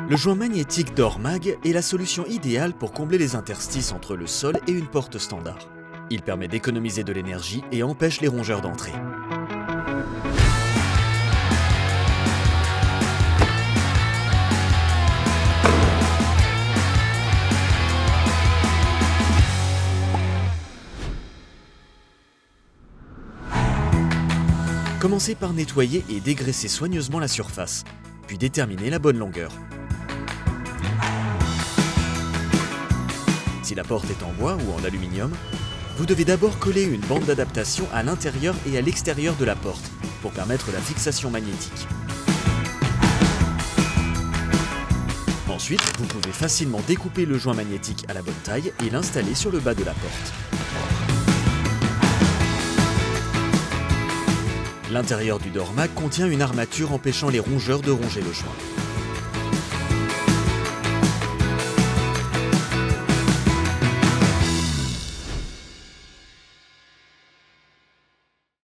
Le joint magnétique DoorMag est la solution idéale pour combler les interstices entre le sol et une porte standard. Il permet d'économiser de l'énergie et empêche les rongeurs d'entrer. Commencez par nettoyer et dégraisser soigneusement la surface, puis déterminer la bonne longueur. Si la porte est en bois ou en aluminium, vous devez d'abord coller une bande d'adaptation à l'intérieur et à l'extérieur de la porte pour permettre la fixation magnétique. Ensuite, vous pouvez facilement découper le joint magnétique à la bonne taille et l'installer sur le bas de la porte. L'intérieur du DoorMag contient une armature empêchant les rongeurs de ronger le joint.